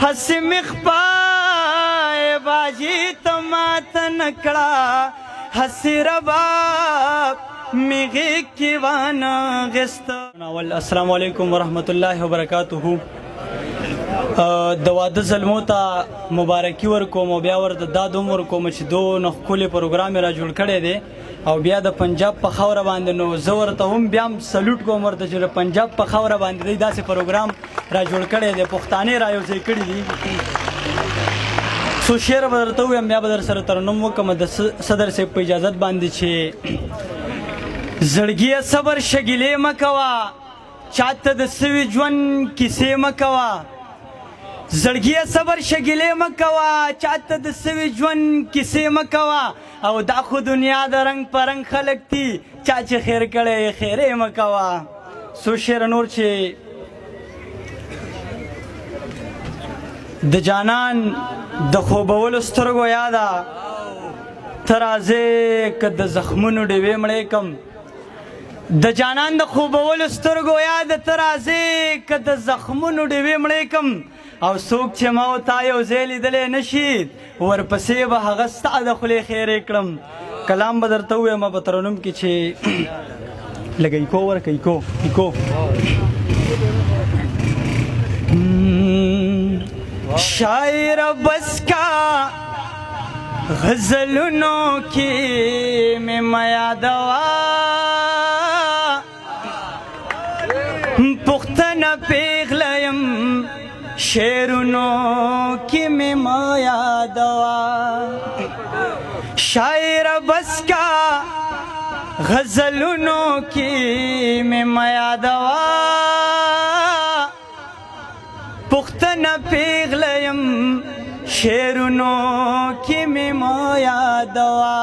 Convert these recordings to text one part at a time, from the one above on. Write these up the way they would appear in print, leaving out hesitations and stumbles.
هسې مې خپای باجي ته ماته نه کړه هسې رباب مې غېږ کې وانغېسته. السلام علیکم ورحمت الله وبرکاتہ. د واده زلمو ته مبارکي ورکوم او بیا ورته دا دوم ورکوم چې دونه ښکلی پروګرام یې را جوړ کړی دی او بیا د پنجاب په خاوره باندې نو زه ورته هم بیا هم سلوټ کوم ورته چې د پنجاب په خاوره باندې دی داسې پروګرام را جوړ کړی دی پښتانې را یو ځای کړي دي. څو شعر به درته ووایم بیا به در سره ترنم وکړم د صدر صاحب په اجازت باندې چې زړګیه صبر شګیلې مه کوه چاته د سوي ژوند کیسې مه کوه زړګیه صبر شګیلې مه کوه چاته د سوي ژوند کیسې مه کوه او دا خو دنیا د رنګ په رنګ خلک دي چا چې خیر کړی خیرې مه کوه. څو شعر نور چې د جانان د خوبولو سترګو یاده ته راځې که د زخمونو ډیوې مړې کم د جانان د خوبولو سترګو یاده ته راځې که د زخمونو ډیوې مړې کم او څوک چې ما او تا یو ځای لیدلی نه شي ورپسې به هغه ستا د خولې خیرې کړم. کلام به درته ووایم په ترنم کې چې لږ ایکو ورکه ایکو شاعر بس کا غزلونو کی میں میادوا پختن پیغلیم شعرونو کی میں میادوا شاعر بس کا غزلونو کی میں میادوا پختن پیغلیم شعرونو کی میں میادوا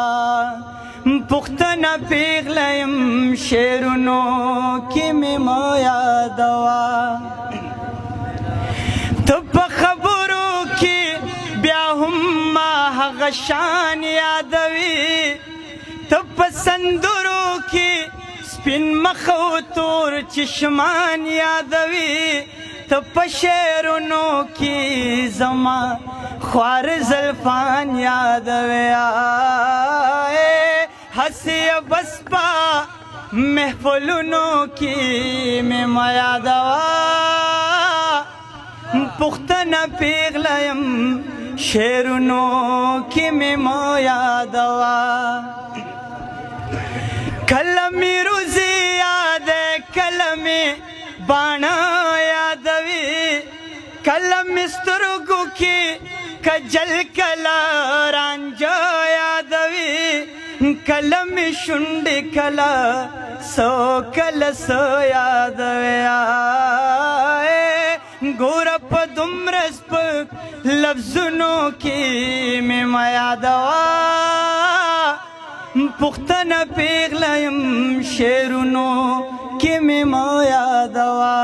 پختن پیغلیم شعرونو کی میں میادوا تو په خبرو کې بیا هم ما هغه شان یادوي ته په سندرو کې سپین مخ او تور چشمان یادوي ته په شعرونو کې زما خوار زلفان یادوي هسې بس په محفلونو کې مې ما یادوه پختنه پیغلیم شعرونو کې مې ما یادوه کله مې روزي یاده کله مې باڼه یادوي کله مې سترګو کې کجل کله رانجه یادوي کله مې شونډې کله کله څه یادوي ګوره په دومره سپک لفظونو کې مې ما یادوه پختنه پیغلیم شعرونو کې مې ما یادوه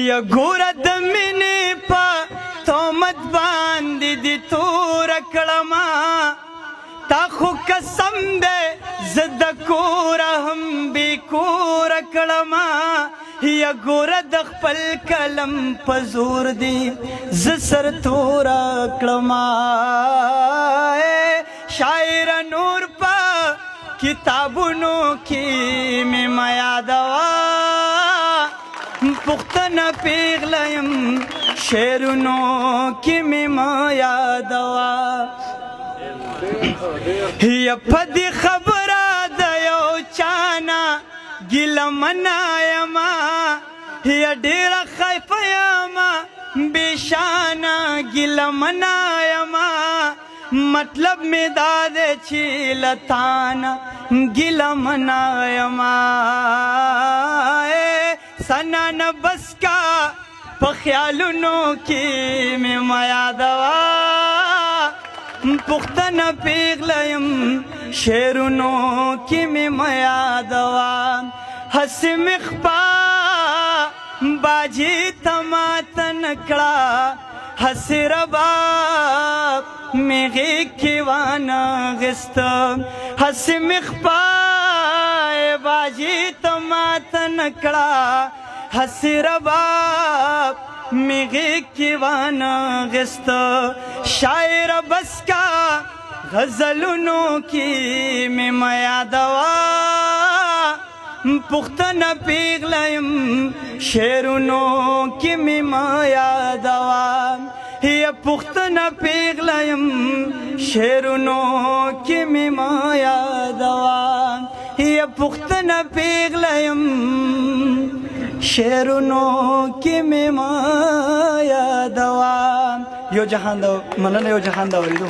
یا ګوره د مینې په تهمت باندې دې توره کړمه تا خو قسم دی زه د کوره هم بې کوره کړمه یا ګوره د خپل قلم په زور دی زه سرتوره کړمه شاعر نور په کتابونو کې مې ما یادوه پختنه پیغلیم شعرونو کې مې ما یادوه یا په دې خبره د یو چانه ګیله منه یمه یا ډېره خایفه یمه بېشانه ګیله منه یمه مطلب مې دا دی چې له تانه ګیله منه یمه سنا نه بس کا په خیالونو کې مې ما یادوه پختنه پیغلیم شعرونو کې مې ما یادوه هسې مې خپه باجي ته ماته نه کړه هسې رباب مې غېږ کې وانغېسته هسې مې خپه باجي ته ماته نه کړه هسې رباب میغی کی وانغست شاعر بس کا غزلونو کی می یادوا پختن پیغلیم شعرونو کی می یادوا یا پختن پیغلیم شعرونو کی می یادوا یا پختن پیغلیم شعرونو کی می یادوا یو جهان دا مننه یو جهان دا وریدو